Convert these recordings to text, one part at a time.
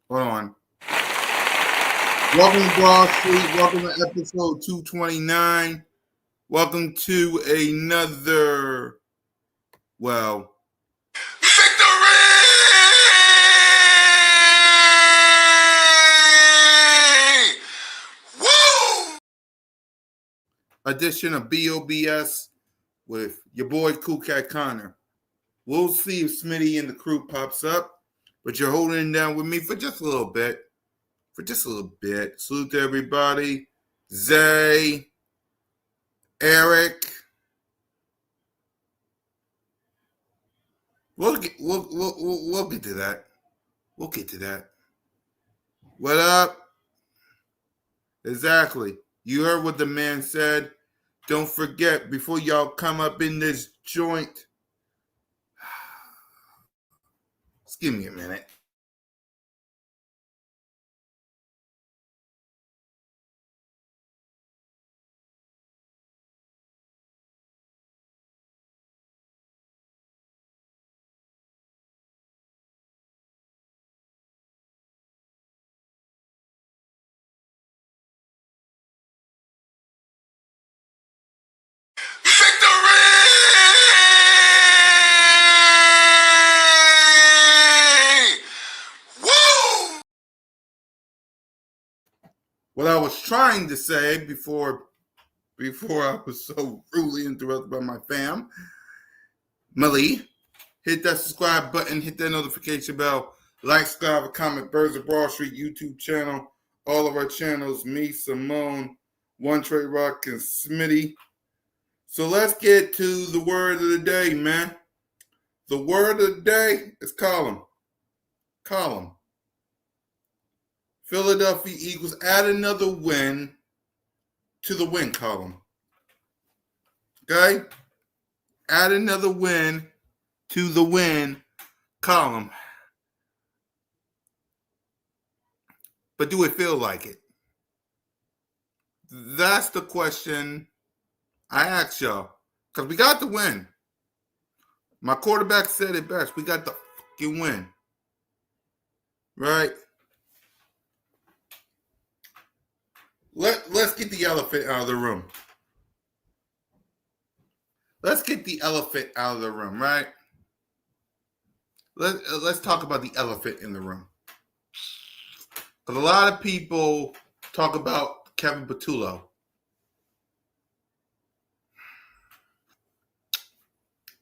Hold on. Welcome to Broad Street. Welcome to episode 229. Welcome to another, well, victory! Woo! Edition of B.O.B.S. with your boy Cool Cat Connor. We'll see if Smitty and the crew pops up, but you're holding it down with me for just a little bit. Salute to everybody. Zay, Eric. We'll get to that. We'll get to that. What up? Exactly. You heard what the man said. Don't forget, before y'all come up in this joint, just give me a minute. What I was trying to say before I was so rudely interrupted by my fam, Mali, hit that subscribe button, hit that notification bell, like, subscribe, comment, Birds of Broad Street YouTube channel, all of our channels, me, Simone, One Trade Rock, and Smitty. So let's get to the word of the day, man. The word of the day is column. Column. Philadelphia Eagles add another win to the win column. Okay? Add another win to the win column. But do it feel like it? That's the question I ask y'all. Because we got the win. My quarterback said it best. We got the fucking win. Right? Let's get the elephant out of the room. Let's get the elephant out of the room, right? Let's talk about the elephant in the room. Because a lot of people talk about Kevin Patullo.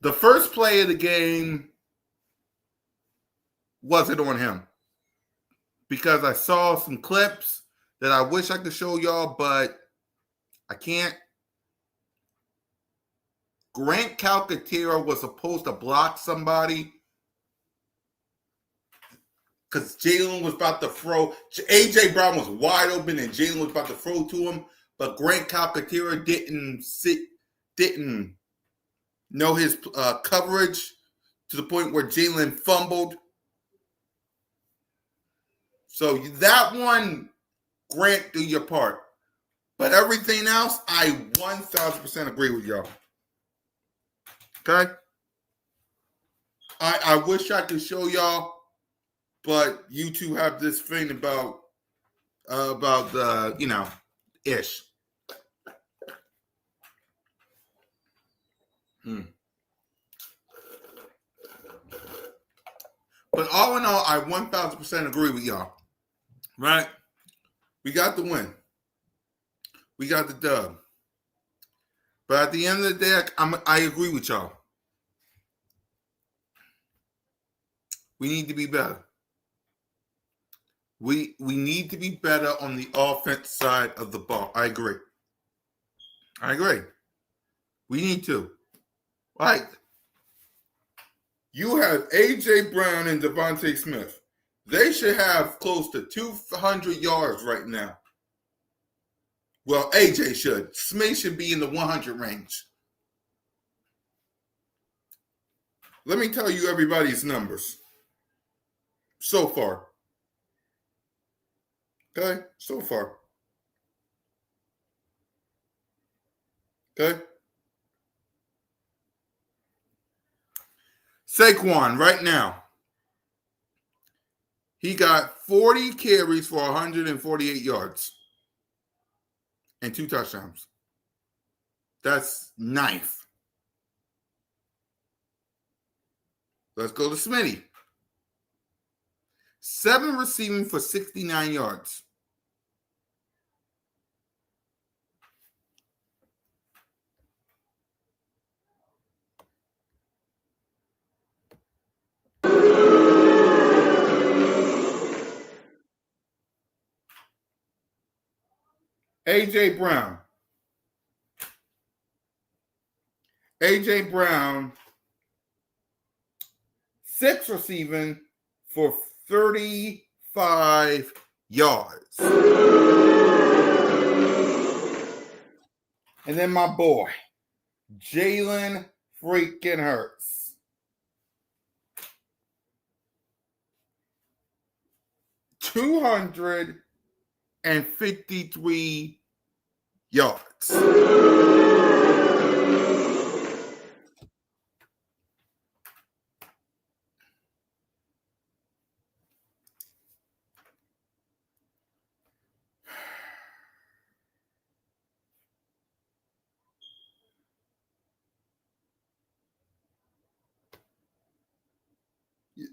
The first play of the game wasn't on him. Because I saw some clips that I wish I could show y'all, but I can't. Grant Calcaterra was supposed to block somebody because Jalen was about to throw. A.J. Brown was wide open and Jalen was about to throw to him, but Grant Calcaterra didn't know his coverage to the point where Jalen fumbled. So that one, Grant, do your part. But everything else, I 1,000% agree with y'all. Okay? I wish I could show y'all, but you two have this thing about the, ish. But all in all, I 1,000% agree with y'all. Right? We got the win. We got the dub. But at the end of the day, I agree with y'all. We need to be better. We need to be better on the offense side of the ball. I agree. We need to. Like, you have A.J. Brown and Devontae Smith. They should have close to 200 yards right now. Well, A.J. should. Smith should be in the 100 range. Let me tell you everybody's numbers so far. Okay? So far. Okay? Saquon, right now, he got 40 carries for 148 yards and 2 touchdowns. That's ninth. Let's go to Smitty. 7 receiving for 69 yards. A.J. Brown. A.J. Brown, 6 receiving for 35 yards. And then my boy, Jalen freaking Hurts. 253 yards.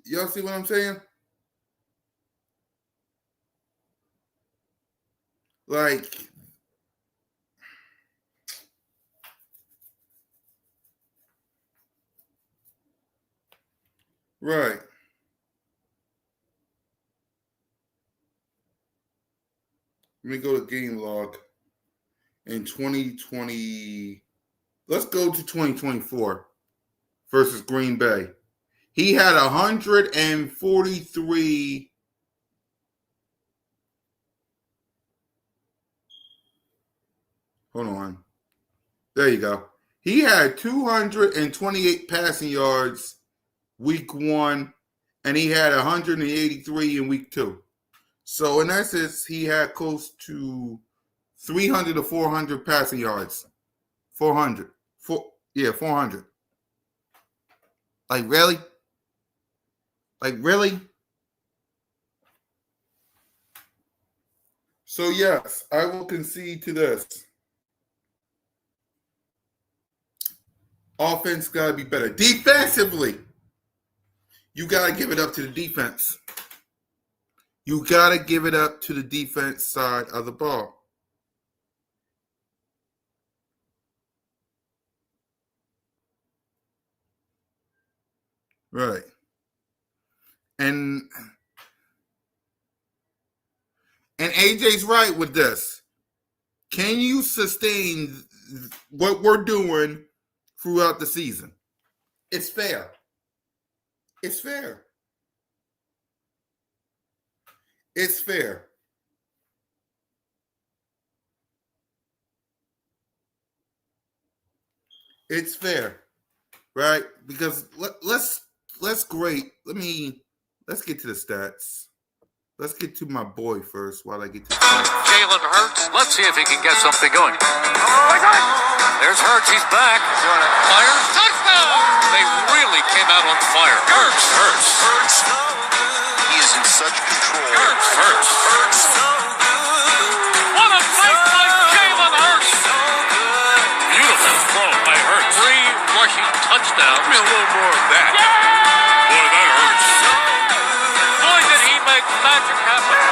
Y'all see what I'm saying? Like, right. Let me go to game log in 2020. Let's go to 2024 versus Green Bay. He had 143. Hold on. There you go. He had 228 passing yards week 1, and he had 183 in week 2. So in essence, he had close to 300 to 400 passing yards. 400. 400. Like, really? Like, really? So, yes, I will concede to this. Offense got to be better. Defensively, you got to give it up to the defense. You got to give it up to the defense side of the ball. Right. And AJ's right with this. Can you sustain what we're doing throughout the season? It's fair. It's fair. It's fair. It's fair. Right? Because let's get to the stats. Let's get to my boy first while I get to the stats. Jalen Hurts. Let's see if he can get something going. There's Hurts. He's back. Fire. Touchdown. They really came out on fire. Hurts. He is in such control. Hurts. What a night by Jalen Hurts. Beautiful throw by Hurts. 3 rushing touchdowns. Give me a little more of that. Boy, that hurts. Boy, did he make magic happen.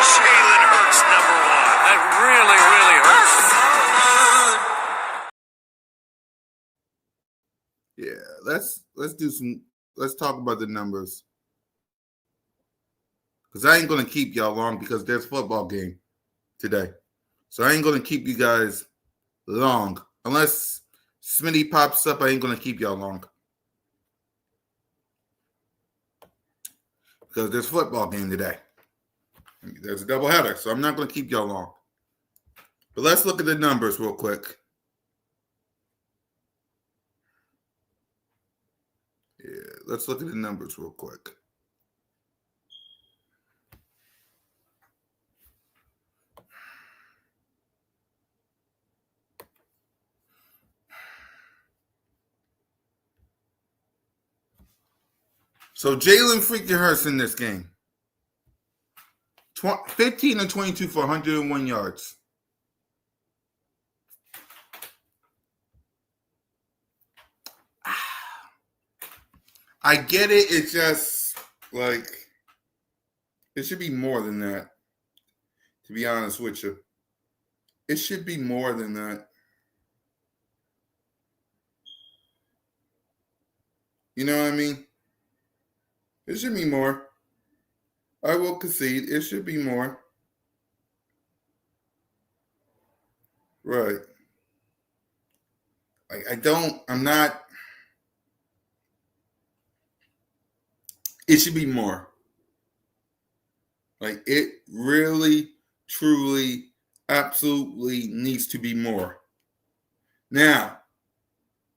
Jalen Hurts, number 1. That really Yeah, let's talk about the numbers. Because I ain't gonna keep y'all long because there's a football game today. So I ain't gonna keep you guys long. Unless Smitty pops up, I ain't gonna keep y'all long. Because there's a football game today. There's a doubleheader, so I'm not gonna keep y'all long. But let's look at the numbers real quick. Yeah, let's look at the numbers real quick. So Jalen freaking Hurts in this game. 15 and 22 for 101 yards. I get it. It's just like it should be more than that. To be honest with you, it should be more than that. You know what I mean? It should be more. I will concede. It should be more. Right. I'm not. It should be more. Like, it really, truly, absolutely needs to be more. Now,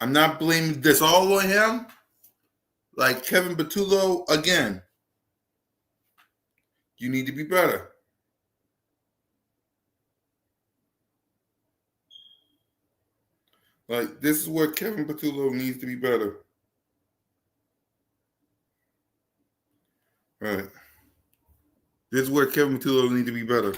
I'm not blaming this all on him. Like Kevin Patullo, again, you need to be better. Like, this is where Kevin Patullo needs to be better. Right. This is where Kevin Patullo needs to be better.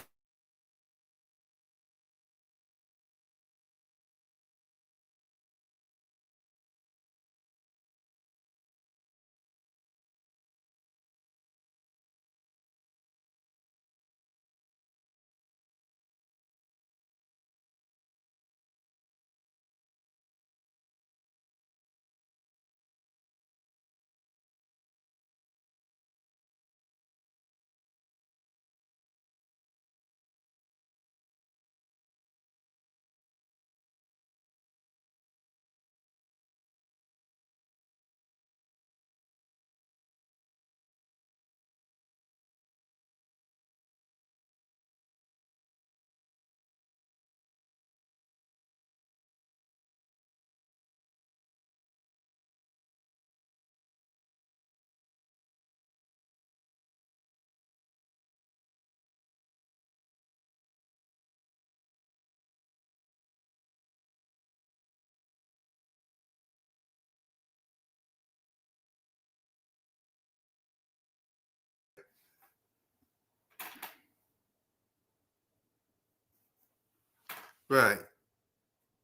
Right.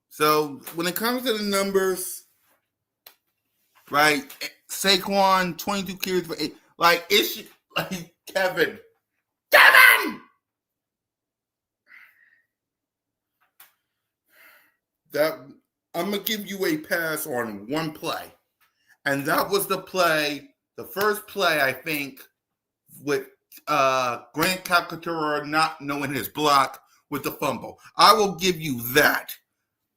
So when it comes to the numbers, right? Saquon, 22 carries for 8. Like, it's like Kevin. That I'm gonna give you a pass on one play. And that was the first play, I think, with Grant Calcaterra not knowing his block with the fumble. I will give you that.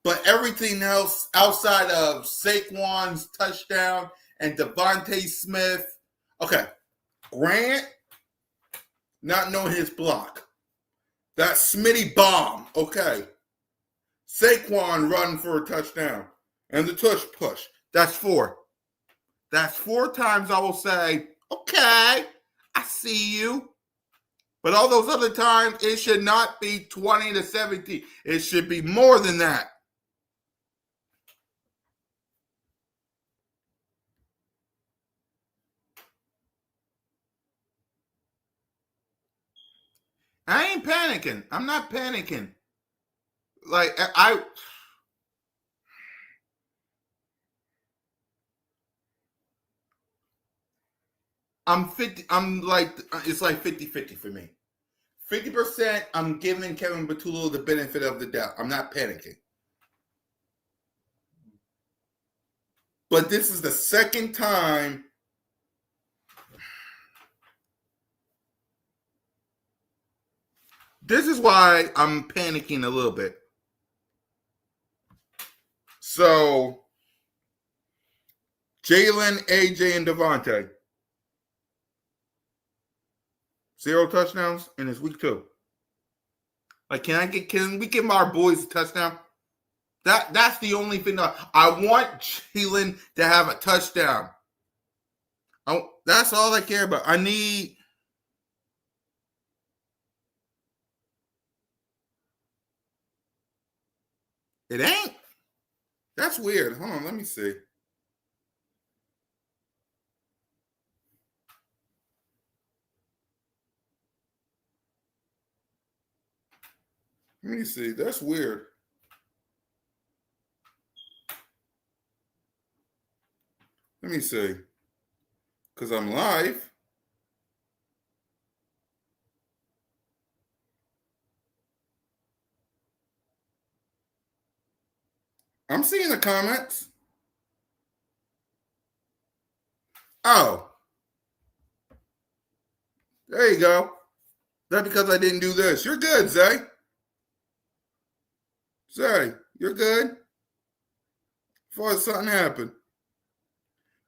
But everything else outside of Saquon's touchdown and Devontae Smith, okay, Grant not knowing his block. That Smitty bomb, okay. Saquon running for a touchdown. And the tush push. That's 4. That's 4 times I will say, okay, I see you. But all those other times, it should not be 20 to 17. It should be more than that. I ain't panicking. I'm not panicking. Like, I'm 50. I'm like, it's like 50-50 for me. 50%, I'm giving Kevin Patullo the benefit of the doubt. I'm not panicking. But this is the second time. This is why I'm panicking a little bit. So, Jalen, AJ, and Devontae. 0 touchdowns, and it's week 2. Like, can we give our boys a touchdown? That's the only thing I want Jalen to have a touchdown. That's all I care about. I need. It ain't. That's weird. Hold on, let me see. Let me see. That's weird. Let me see. Because I'm live. I'm seeing the comments. Oh. There you go. That's because I didn't do this. You're good, Zay. Zay, you're good. Before something happened.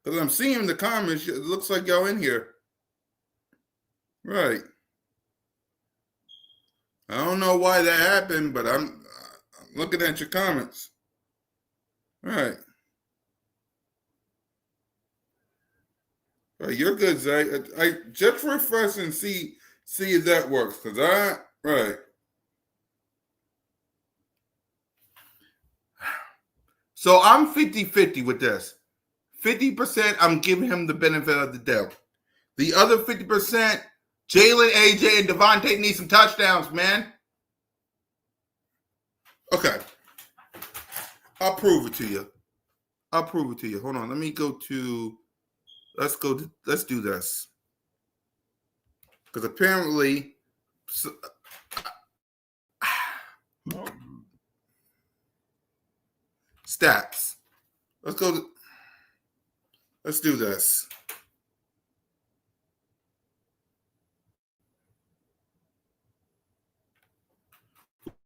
Because I'm seeing the comments. It looks like y'all in here. Right. I don't know why that happened, but I'm looking at your comments. Right. You're good, Zay. I just refresh and see if that works. Right. So I'm 50-50 with this. 50%, I'm giving him the benefit of the doubt. The other 50%, Jalen, AJ, and Devontae need some touchdowns, man. Okay. I'll prove it to you. Hold on. Let me go to, let's do this. Because apparently, stats. Let's do this.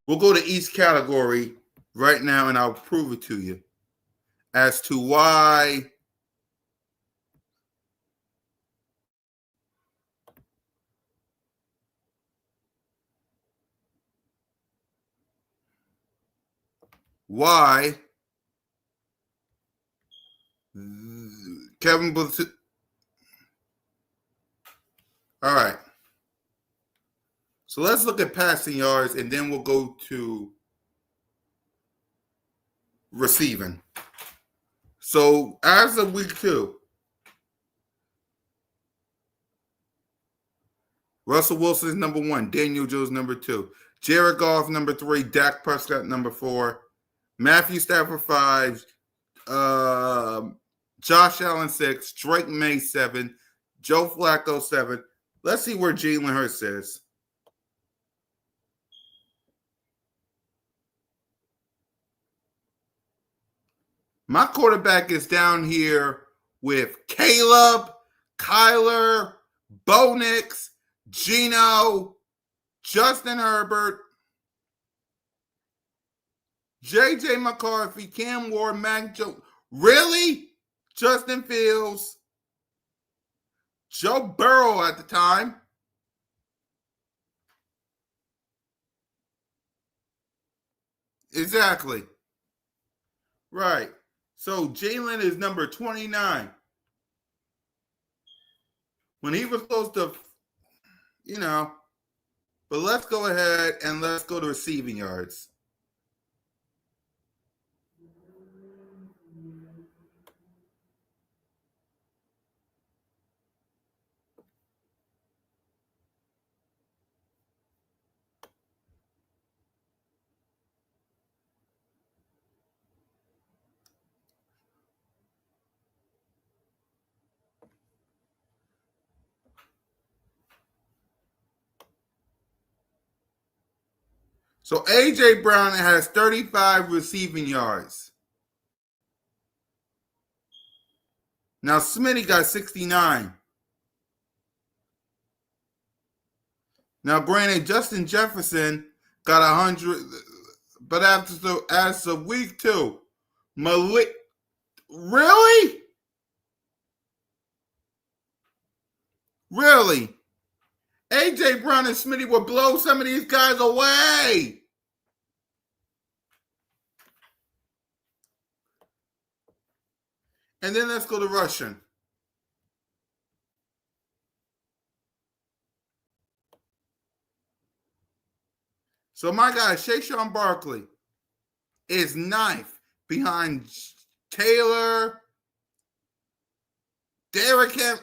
We'll go to each category right now, and I'll prove it to you as to why Kevin Booth. All right. So let's look at passing yards, and then we'll go to receiving. So as of week 2, Russell Wilson is number 1. Daniel Jones number 2. Jared Goff number 3. Dak Prescott number 4. Matthew Stafford 5. Josh Allen 6. Drake May 7. Joe Flacco 7. Let's see where Jalen Hurts is. My quarterback is down here with Caleb, Kyler, Bo Nix, Gino, Justin Herbert, J.J. McCarthy, Cam Ward, Mac Jones. Really? Justin Fields, Joe Burrow at the time. Exactly. Right. So Jalen is number 29. When he was close to, but let's go ahead and let's go to receiving yards. So A.J. Brown has 35 receiving yards. Now Smitty got 69. Now, granted, Justin Jefferson got 100, but as of week 2, Malik, really? Really? A.J. Brown and Smitty will blow some of these guys away. And then let's go to Russian. So my guy, Shayshawn Barkley, is ninth behind Taylor, Derrick Henry.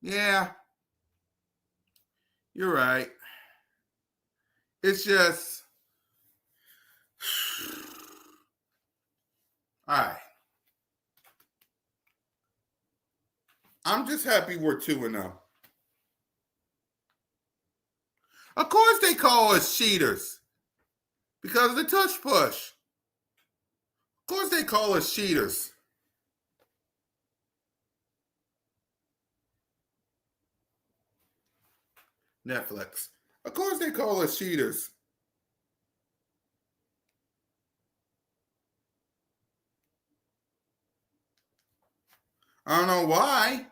Yeah, you're right. It's just, all right. I'm just happy we're 2-0. Of course they call us cheaters because of the touch push. Of course they call us cheaters. Netflix. Of course they call us cheaters. I don't know why.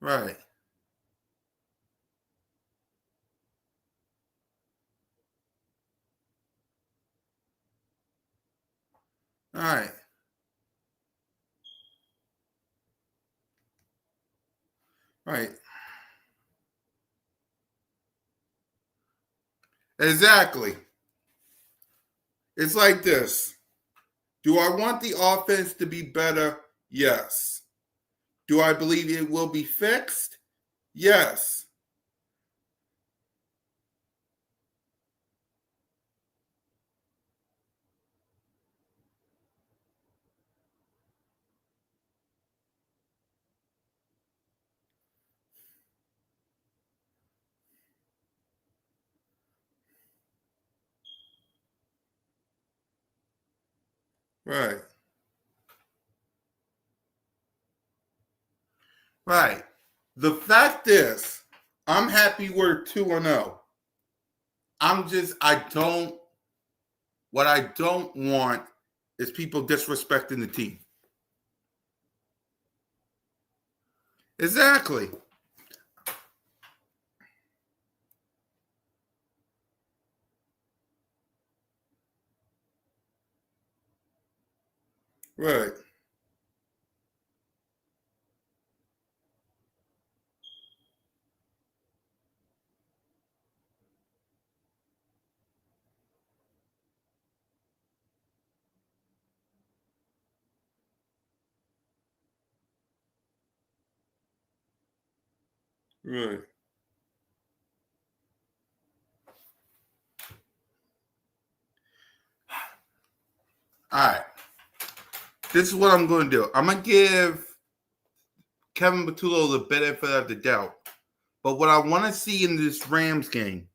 Right. All right. Right. Exactly. It's like this. Do I want the offense to be better? Yes. Do I believe it will be fixed? Yes. Right. Right. The fact is, I'm happy we're 2-0. What I don't want is people disrespecting the team. Exactly. Right. Right. All right. This is what I'm going to do. I'm going to give Kevin Patullo the benefit of the doubt. But what I want to see in this Rams game,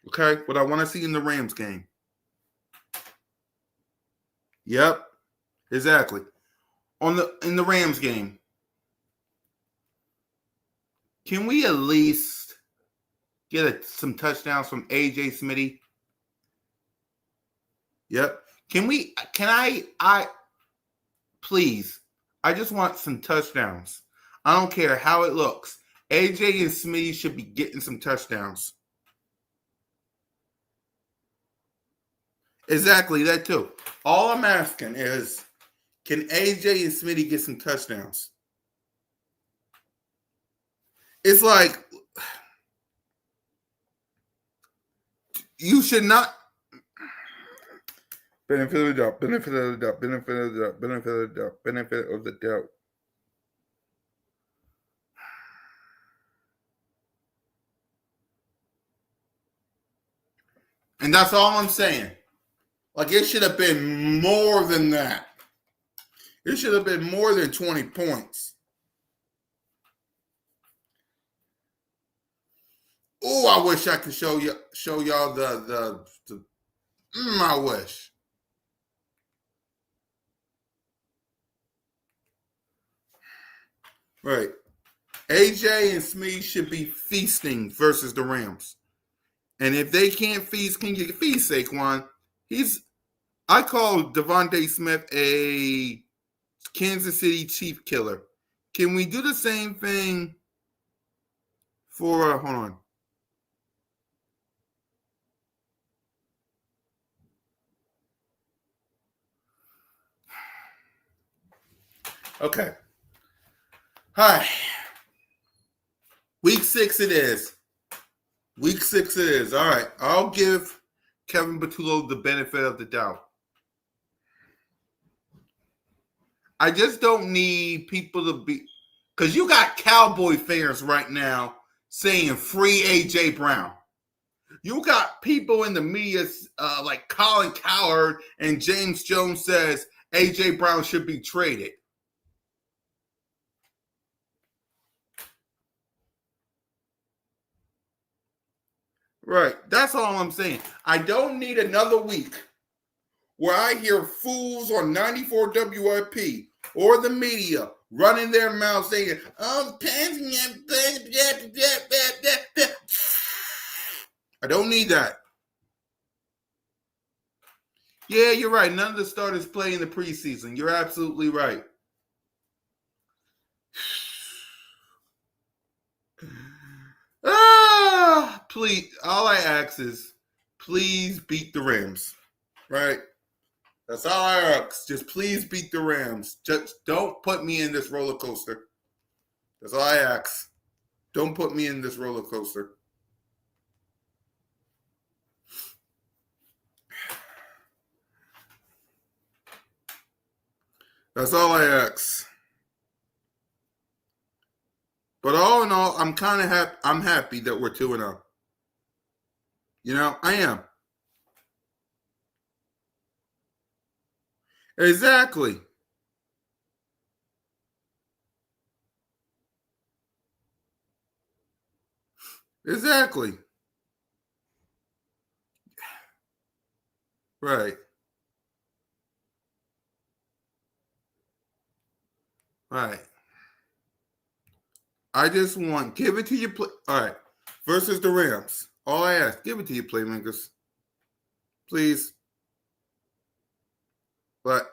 okay? What I want to see in the Rams game. Yep. Exactly. In the Rams game, can we at least get some touchdowns from AJ Smitty? Yep. Please, I just want some touchdowns. I don't care how it looks. AJ and Smitty should be getting some touchdowns. Exactly, that too. All I'm asking is, can AJ and Smitty get some touchdowns? It's like, you should not. Benefit of the doubt, benefit of the doubt, benefit of the doubt, benefit of the doubt, benefit of the doubt. And that's all I'm saying. Like, it should have been more than that. It should have been more than 20 points. Oh, I wish I could show y'all the I wish. Right. AJ and Smee should be feasting versus the Rams. And if they can't feast, can you feast Saquon? I call Devontae Smith a Kansas City Chief killer. Can we do the same thing for hold on. Okay. Hi. Week 6 it is. Week 6 it is. All right. I'll give Kevin Patullo the benefit of the doubt. I just don't need people to be, because you got Cowboy fans right now saying free A.J. Brown. You got people in the media like Colin Cowherd and James Jones says A.J. Brown should be traded. Right. That's all I'm saying. I don't need another week where I hear fools on 94 WRP or the media running their mouths saying, oh, I don't need that. Yeah, you're right. None of the starters play in the preseason. You're absolutely right. Please, all I ask is, please beat the Rams, right? That's all I ask. Just please beat the Rams. Just don't put me in this roller coaster. That's all I ask. Don't put me in this roller coaster. That's all I ask. But all in all, I'm kind of happy. I'm happy that we're 2-0. You know, I am. Exactly. Exactly. Right. Right. I just want give it to your play. All right. Versus the Rams. All I ask, give it to your playmakers. Please. But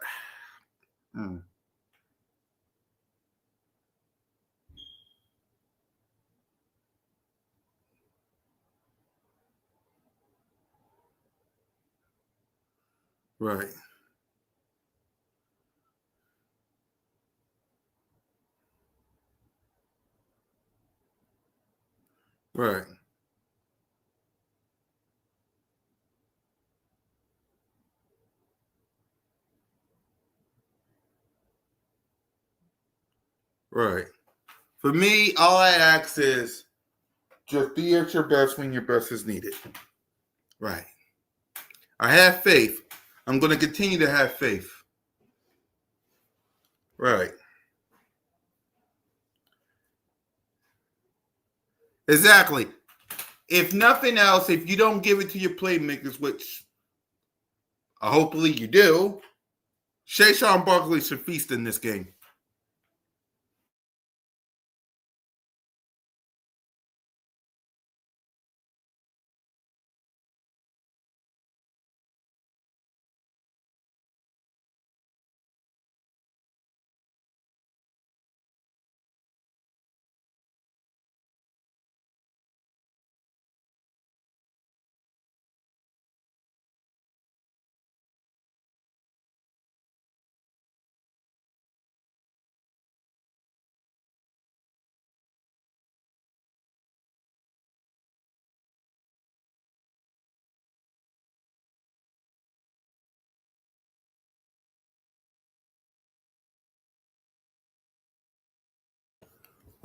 right. Right. Right. For me, all I ask is just be at your best when your best is needed. Right. I have faith. I'm going to continue to have faith. Right. Exactly. If nothing else, if you don't give it to your playmakers, which hopefully you do, Shayshawn Barkley should feast in this game.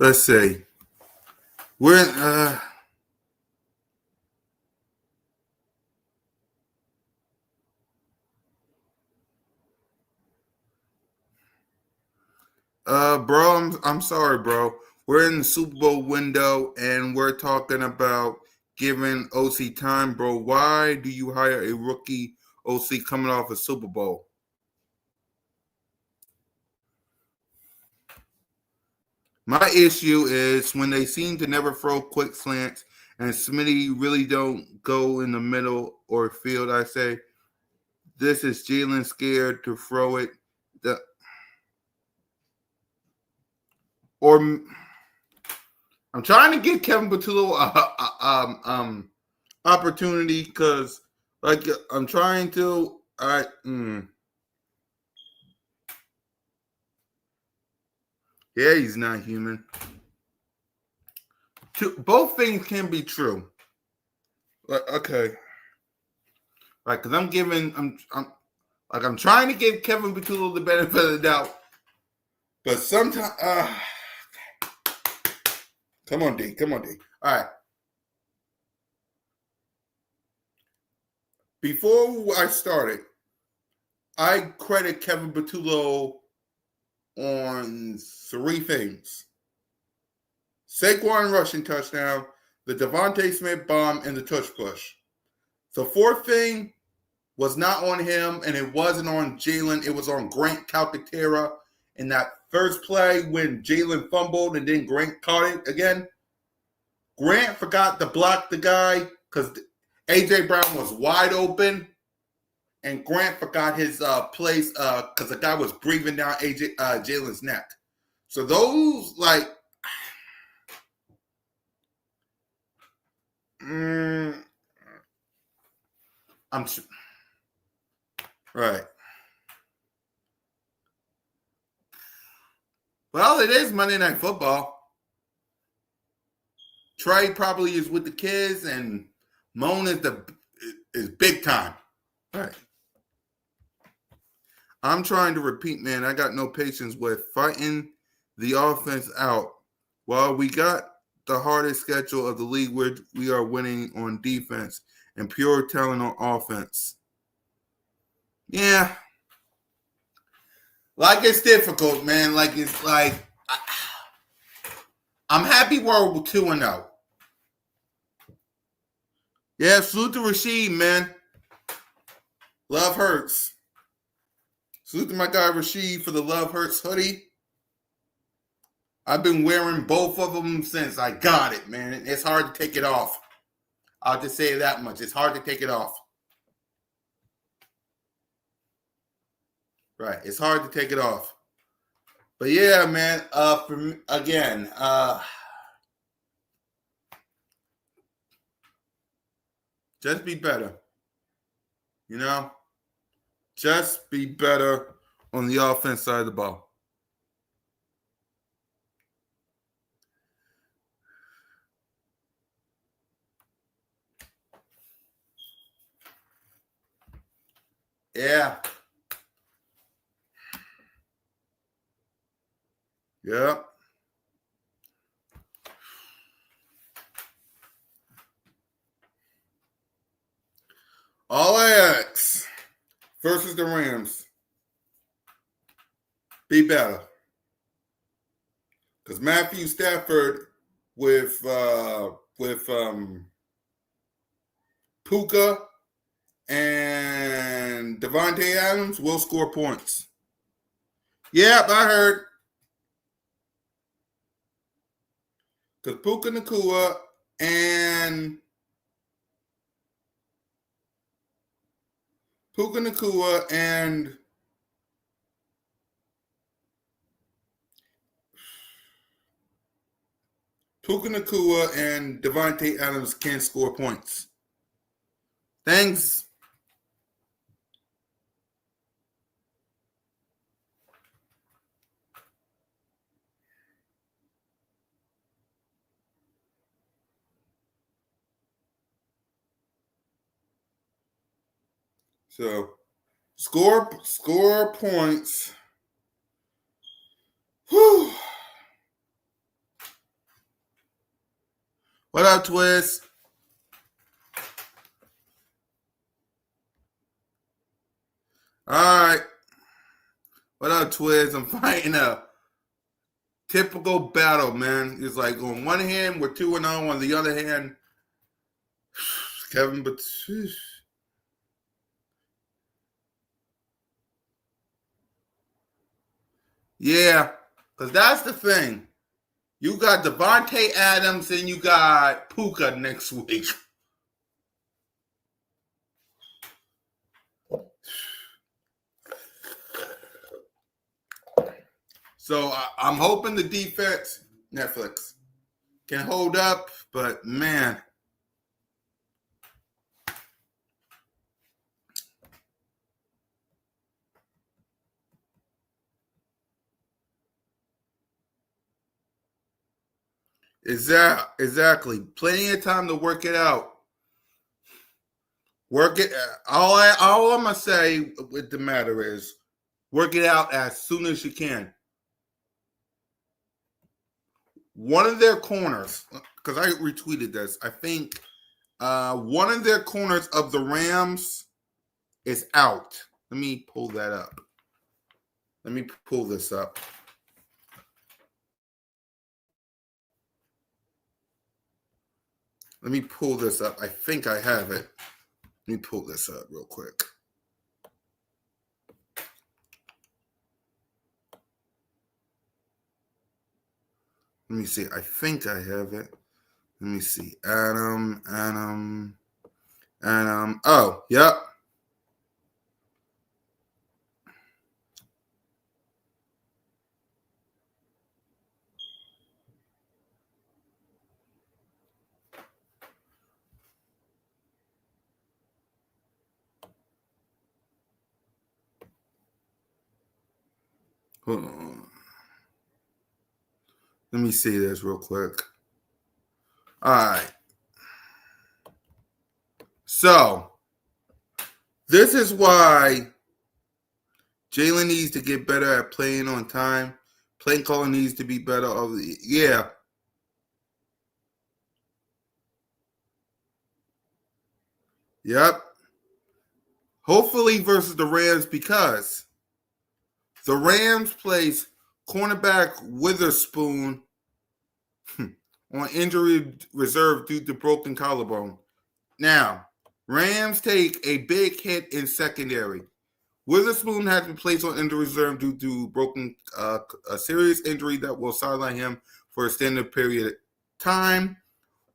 Let's see. We're Bro, I'm sorry, bro. We're in the Super Bowl window, and we're talking about giving OC time, bro. Why do you hire a rookie OC coming off a Super Bowl? My issue is when they seem to never throw quick slants, and Smitty really don't go in the middle or field. I say, this is Jalen scared to throw it. Or I'm trying to give Kevin Patullo opportunity because, like, I'm trying to. Yeah, he's not human. Both things can be true. Okay, right? Because I'm trying to give Kevin Patullo the benefit of the doubt, but sometimes, come on, D. All right. Before I started, I credit Kevin Patullo on three things: Saquon rushing touchdown, the Devontae Smith bomb, and the touch push. The fourth thing was not on him, and it wasn't on Jalen. It was on Grant Calcaterra in that first play when Jalen fumbled and then Grant caught it again. Grant forgot to block the guy because A.J. Brown was wide open, and Grant forgot his place because the guy was breathing down Jalen's neck. So those, like, right. Well, it is Monday Night Football. Trey probably is with the kids, and Moan is big time. All right. I'm trying to repeat, man. I got no patience with fighting the offense out. While we got the hardest schedule of the league, where we are winning on defense and pure talent on offense. Yeah. Like, it's difficult, man. Like, it's like, I'm happy we're 2-0. Yeah, salute to Rasheed, man. Love hurts. Salute to my guy Rasheed for the Love Hurts hoodie. I've been wearing both of them since I got it, man. It's hard to take it off. I'll just say that much. It's hard to take it off. Right. It's hard to take it off. But yeah, man, for me, again, just be better. You know? Just be better on the offense side of the ball. Yeah. Yeah. All I ask versus the Rams. Be better. Because Matthew Stafford with Puka and Devontae Adams will score points. Yep, I heard. Because Puka Nacua and Puka Nacua and Devontae Adams can score points. Thanks. So, score points. Whew. What up, Twist? All right. What up, Twiz? I'm fighting typical battle, man. It's like on one hand, we're 2-0. On the other hand, Kevin, but yeah, because that's the thing. You got Devontae Adams and you got Puka next week. So I'm hoping the defense, Netflix, can hold up, but man. Exactly. Plenty of time to work it out. Work it. All I'm gonna say with the matter is, work it out as soon as you can. One of their corners, because I retweeted this. I think one of their corners of the Rams is out. Let me pull that up. Let me pull this up. Let me pull this up. I think I have it. Let me pull this up real quick. Let me see. I think I have it. Let me see. Adam. Oh, yep. Hold on. Let me see this real quick. All right. So, this is why Jalen needs to get better at playing on time. Play calling needs to be better. Yeah. Yep. Hopefully versus the Rams, because the Rams place cornerback Witherspoon on injury reserve due to broken collarbone. Now, Rams take a big hit in secondary. Witherspoon has been placed on injury reserve due to a serious injury that will sideline him for a extended period of time.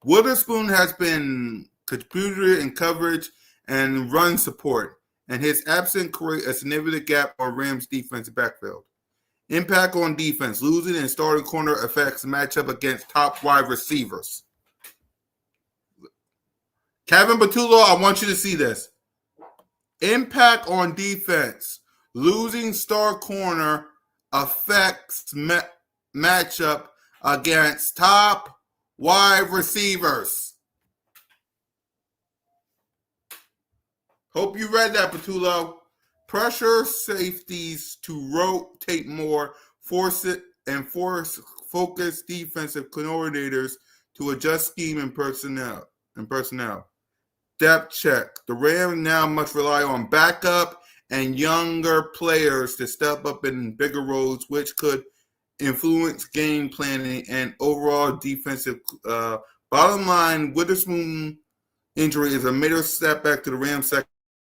Witherspoon has been contributed in coverage and run support, and his absence creates a significant gap on Rams' defensive backfield. Impact on defense. Losing and starting corner affects matchup against top wide receivers. Kevin Batulo, I want you to see this. Impact on defense. Losing star corner affects matchup against top wide receivers. Hope you read that, Patulo. Pressure safeties to rotate more, force focus defensive coordinators to adjust scheme and personnel. Depth check. The Rams now must rely on backup and younger players to step up in bigger roles, which could influence game planning and overall defensive. Bottom line, Witherspoon injury is a major setback to the Rams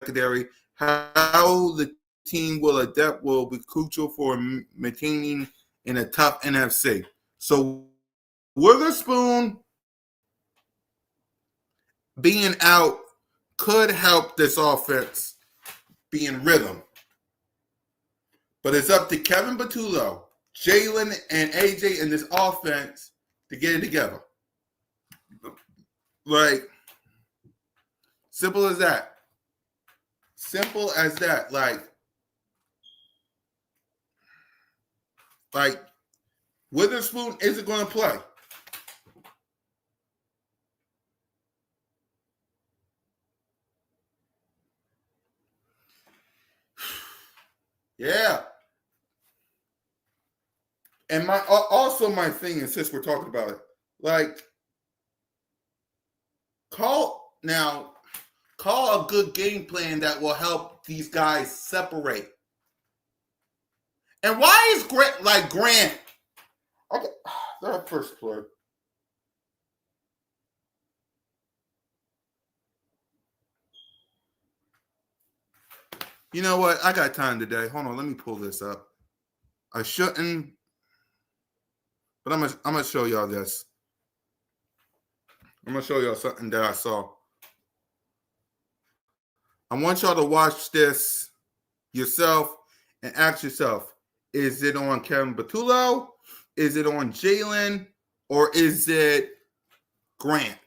secondary. How the team will adapt will be crucial for maintaining in a tough NFC. So Witherspoon being out could help this offense be in rhythm. But it's up to Kevin Batulo, Jalen, and AJ in this offense to get it together. Like, simple as that. Simple as that. Like Witherspoon isn't going to play. Yeah. And my thing is, since we're talking about it, like, call a good game plan that will help these guys separate. And why is Grant That first play. You know what? I got time today. Hold on, let me pull this up. I shouldn't, but I'm gonna show y'all this. I'm gonna show y'all something that I saw. I want y'all to watch this yourself and ask yourself: is it on Kevin Batullo? Is it on Jalen? Or is it Grant?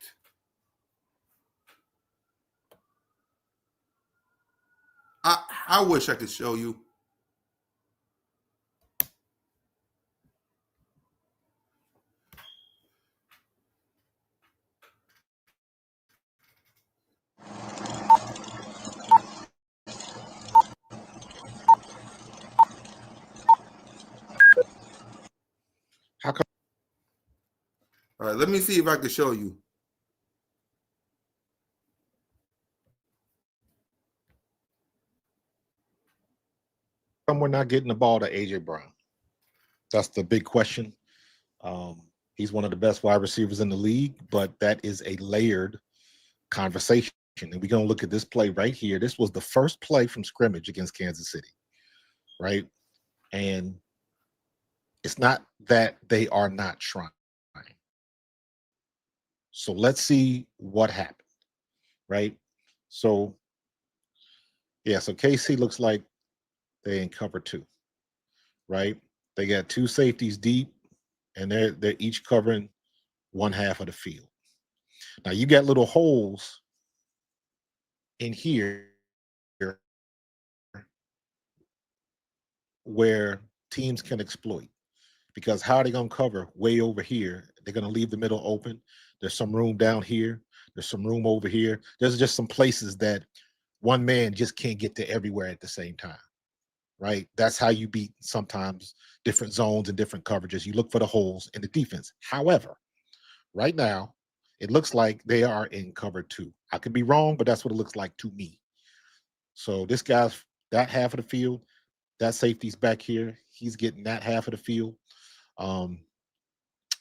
I wish I could show you. How come? All right, let me see if I can show you. We're not getting the ball to AJ Brown? That's the big question. He's one of the best wide receivers in the league, but that is a layered conversation. And we're going to look at this play right here. This was the first play from scrimmage against Kansas City, right? And it's not that they are not trying. So let's see what happened, right? So, yeah, so KC looks like they in cover 2, right? They got 2 safeties deep, and they're each covering one half of the field. Now you got little holes in here where teams can exploit, because how are they going to cover way over here? They're going to leave the middle open. There's some room down here. There's some room over here. There's just some places that one man just can't get to everywhere at the same time, right? That's how you beat sometimes different zones and different coverages. You look for the holes in the defense. However, right now, it looks like they are in cover 2. I could be wrong, but that's what it looks like to me. So this guy's that half of the field, that safety's back here. He's getting that half of the field. All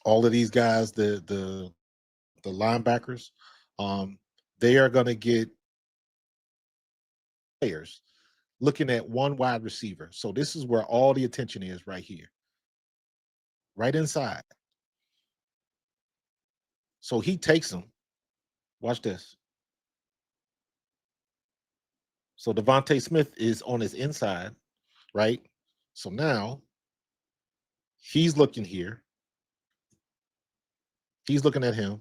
of these guys, the linebackers, they are going to get players looking at one wide receiver. So this is where all the attention is right here, right inside. So he takes them. Watch this. So Devontae Smith is on his inside, right? So now he's looking here. He's looking at him.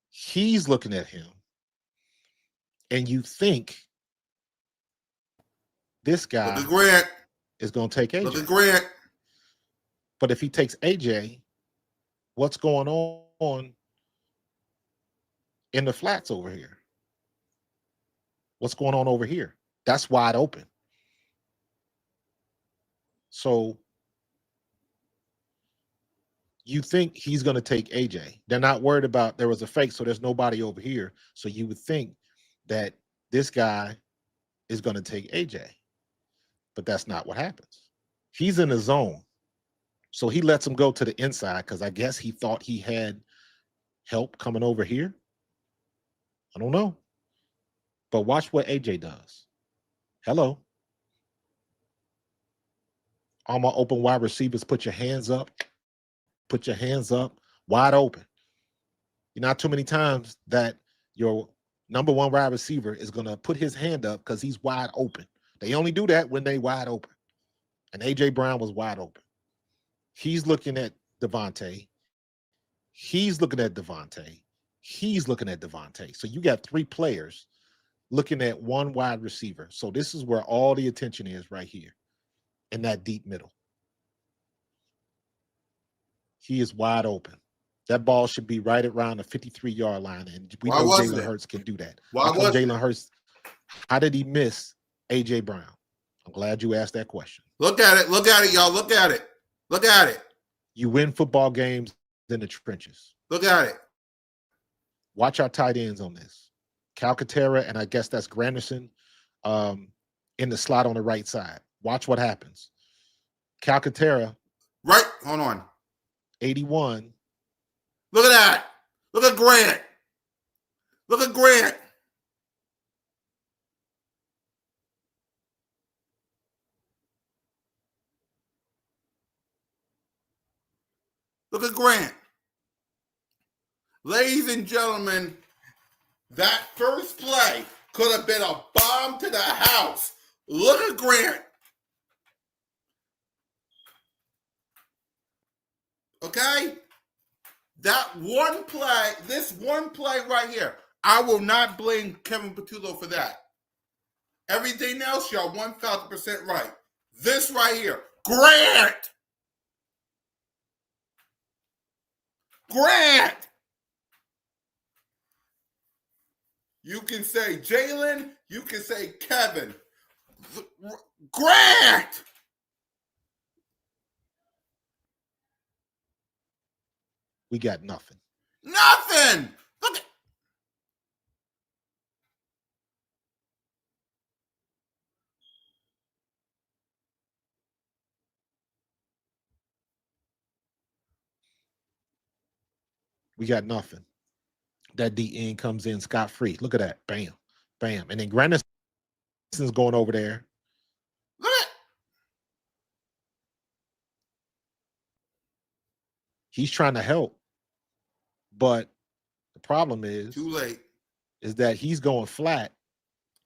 He's looking at him. And you think this guy Look at Grant. is going to take AJ. Look at Grant. But if he takes AJ, what's going on in the flats over here? What's going on over here? That's wide open. So you think he's going to take AJ. They're not worried about there was a fake, so there's nobody over here. So you would think that this guy is going to take AJ. But that's not what happens. He's in the zone. So he lets him go to the inside because I guess he thought he had help coming over here. I don't know. But watch what AJ does. Hello. All my open wide receivers, put your hands up. Put your hands up, wide open. You're not too many times that your number 1 wide receiver is going to put his hand up because he's wide open. They only do that when they wide open. And A.J. Brown was wide open. He's looking at Devontae. He's looking at Devontae. He's looking at Devontae. So you got 3 players looking at one wide receiver. So this is where all the attention is right here in that deep middle. He is wide open. That ball should be right around the 53-yard line, and we know Jalen Hurts can do that. How come Jalen Hurts, how did he miss A.J. Brown? I'm glad you asked that question. Look at it. Look at it, y'all. Look at it. Look at it. You win football games in the trenches. Look at it. Watch our tight ends on this. Calcaterra, and I guess that's Granderson in the slot on the right side. Watch what happens. Calcaterra. Right. Hold on. 81. Look at that. Look at Grant. Look at Grant. Look at Grant. Ladies and gentlemen, that first play could have been a bomb to the house. Look at Grant. Okay? That one play, this one play right here, I will not blame Kevin Patullo for that. Everything else, y'all 1,000% right. This right here, Grant. Grant. You can say Jalen, you can say Kevin. Grant. We got nothing. Nothing. Look at. We got nothing. That D end comes in scot-free. Look at that. Bam. Bam. And then Granderson's going over there. Look at. He's trying to help. But the problem is Too late. Is that he's going flat.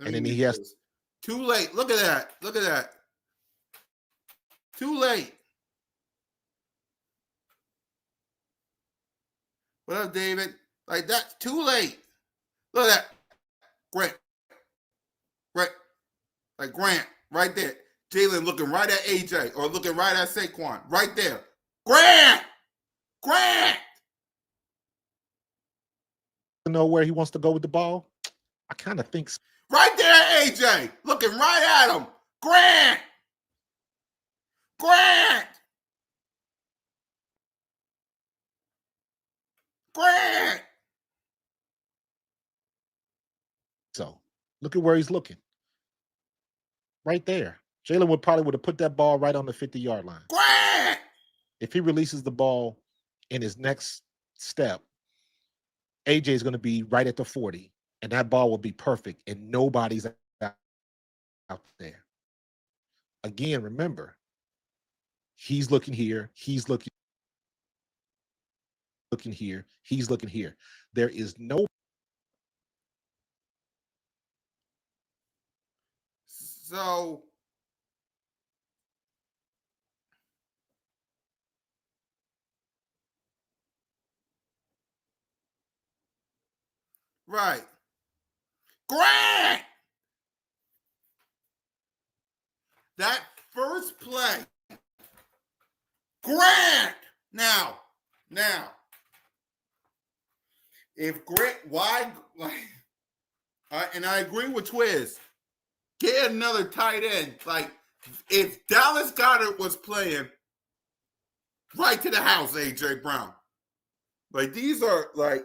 And then he has this. Too late. Look at that. Look at that. Too late. What up, David? Like that's too late. Look at that. Grant. Right. Like Grant. Right there. Jalen looking right at AJ or looking right at Saquon. Right there. Grant! Grant! know where he wants to go with the ball? I kind of think so. Right there, AJ, looking right at him. Grant! Grant! Grant! So look at where he's looking. Right there. Jalen would have put that ball right on the 50-yard line. Grant! If he releases the ball in his next step, AJ is going to be right at the 40, and that ball will be perfect, and nobody's out there. Again, remember, he's looking here, he's looking here, he's looking here. There is no. So, right. Grant! That first play. Grant! Now. If Grant, why, like, and I agree with Twiz, get another tight end. Like, if Dallas Goedert was playing, right to the house, A.J. Brown. Like, these are, like,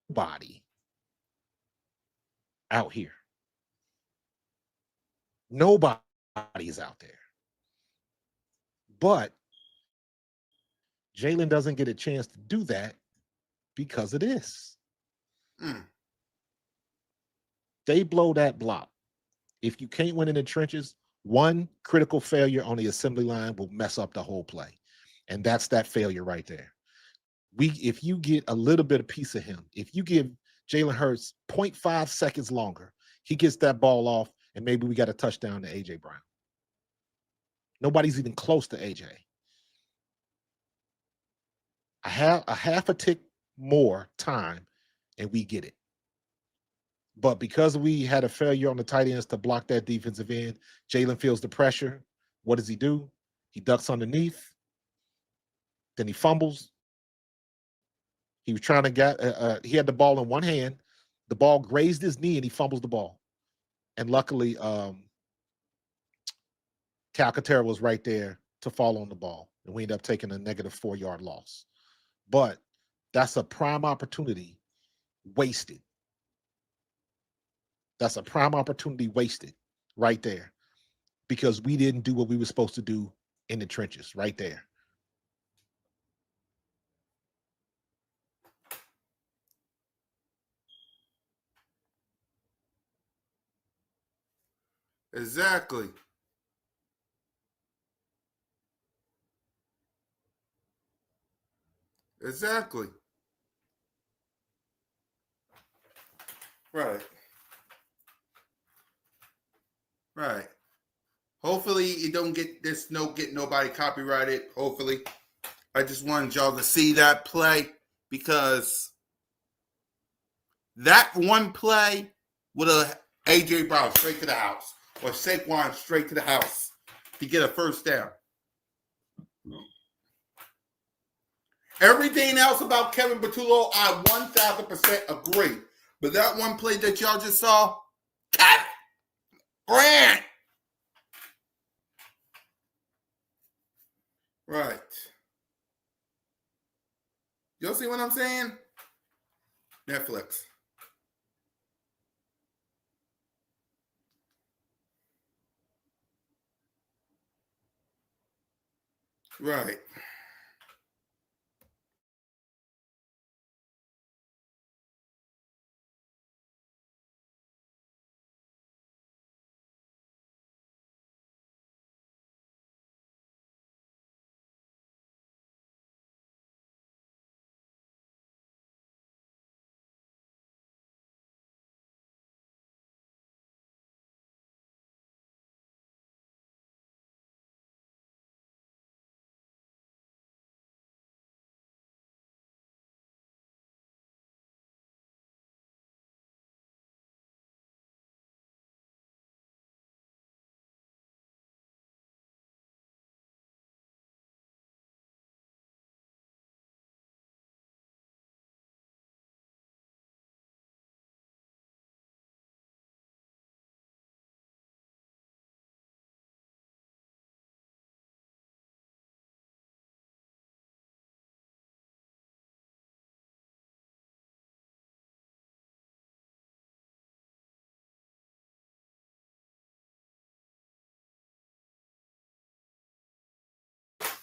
body out here. Nobody's out there. But Jalen doesn't get a chance to do that because of this. They blow that block. If you can't win in the trenches, one critical failure on the assembly line will mess up the whole play. And that's that failure right there. If you get a little bit of piece of him, if you give Jalen Hurts 0.5 seconds longer, he gets that ball off, and maybe we got a touchdown to A.J. Brown. Nobody's even close to A.J. A half a tick more time, and we get it. But because we had a failure on the tight ends to block that defensive end, Jalen feels the pressure. What does he do? He ducks underneath. Then he fumbles. He was trying to get, he had the ball in one hand. The ball grazed his knee, and he fumbles the ball. And luckily, Calcaterra was right there to fall on the ball. And we ended up taking a negative 4-yard loss. But that's a prime opportunity wasted. That's a prime opportunity wasted right there because we didn't do what we were supposed to do in the trenches right there. Exactly. Exactly. Right. Right. Hopefully it don't get this no get nobody copyrighted. Hopefully. I just wanted y'all to see that play because that one play would have AJ Brown straight to the house or Saquon straight to the house to get a first down. Everything else about Kevin Patullo, I 1,000% agree. But that one play that y'all just saw, Cat Grant. Right. Y'all see what I'm saying? Netflix. Right.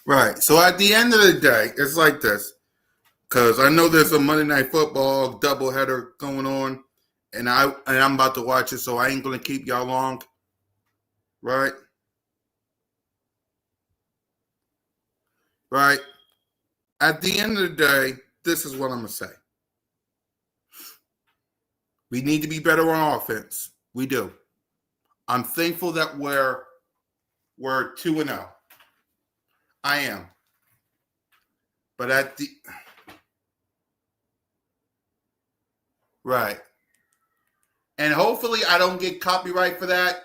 Right. So at the end of the day, it's like this. Because I know there's a Monday Night Football doubleheader going on, and I'm about to watch it, so I ain't gonna keep y'all long. Right? Right. At the end of the day, this is what I'm gonna say. We need to be better on offense. We do. I'm thankful that we're 2-0. I am. But at the right. And hopefully I don't get copyright for that.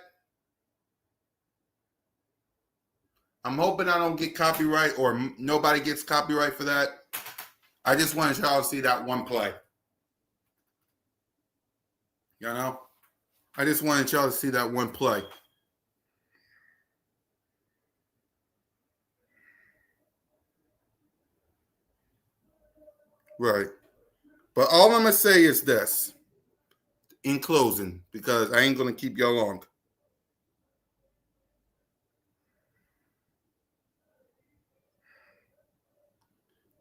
I'm hoping I don't get copyright or nobody gets copyright for that. I just wanted y'all to see that one play. You know? I just wanted y'all to see that one play. Right. But all I'm going to say is this in closing, because I ain't going to keep y'all long.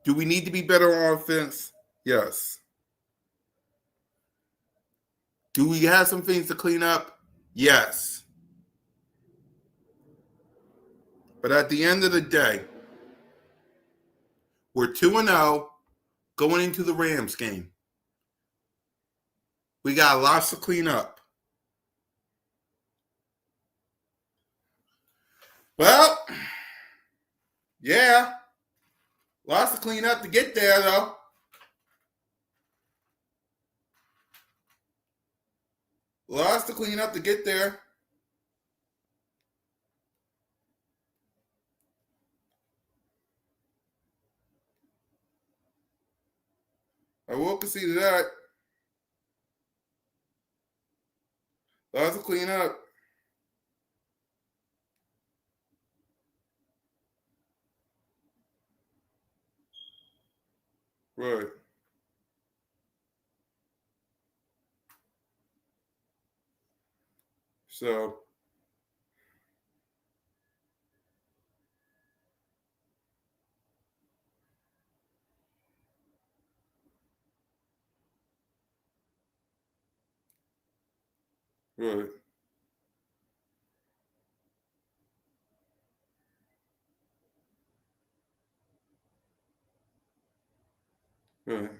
Do we need to be better on offense? Yes. Do we have some things to clean up? Yes. But at the end of the day, we're 2-0 going into the Rams game. We got lots to clean up. Well, yeah. Lots to clean up to get there, though. Lots to clean up to get there. I will concede that. Lots to clean up. Right. So, right, right.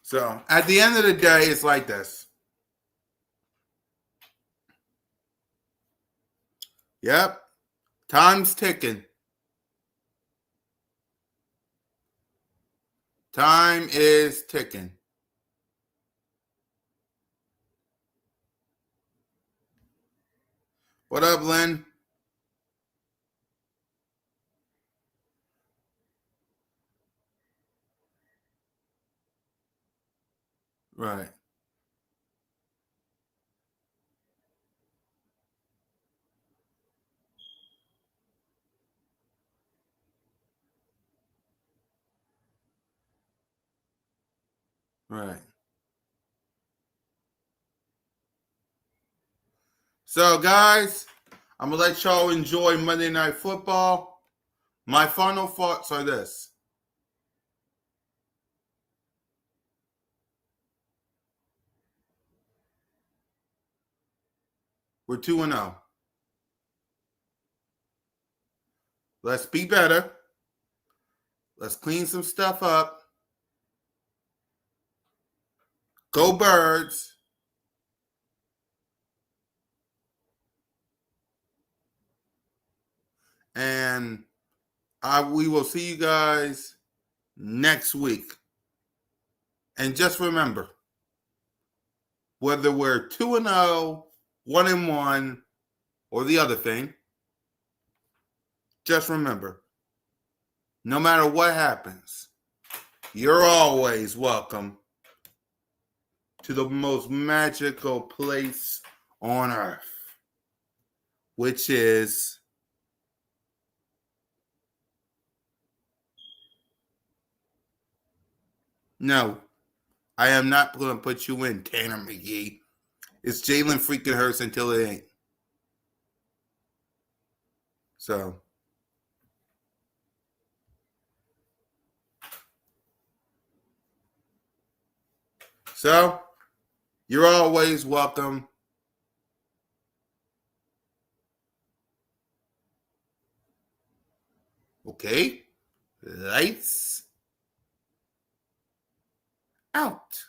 So, at the end of the day, it's like this. Yep, time's ticking. Time is ticking. What up, Lynn? Right, right. So, guys, I'm going to let y'all enjoy Monday Night Football. My final thoughts are this. We're 2-0. Let's be better. Let's clean some stuff up. Go Birds. And we will see you guys next week. And just remember, whether we're 2-0, 1-1, or the other thing, just remember, no matter what happens, you're always welcome to the most magical place on earth, which is no, I am not going to put you in, Tanner McGee. It's Jalen freaking Hurts until it ain't. So, you're always welcome. Okay? Lights out.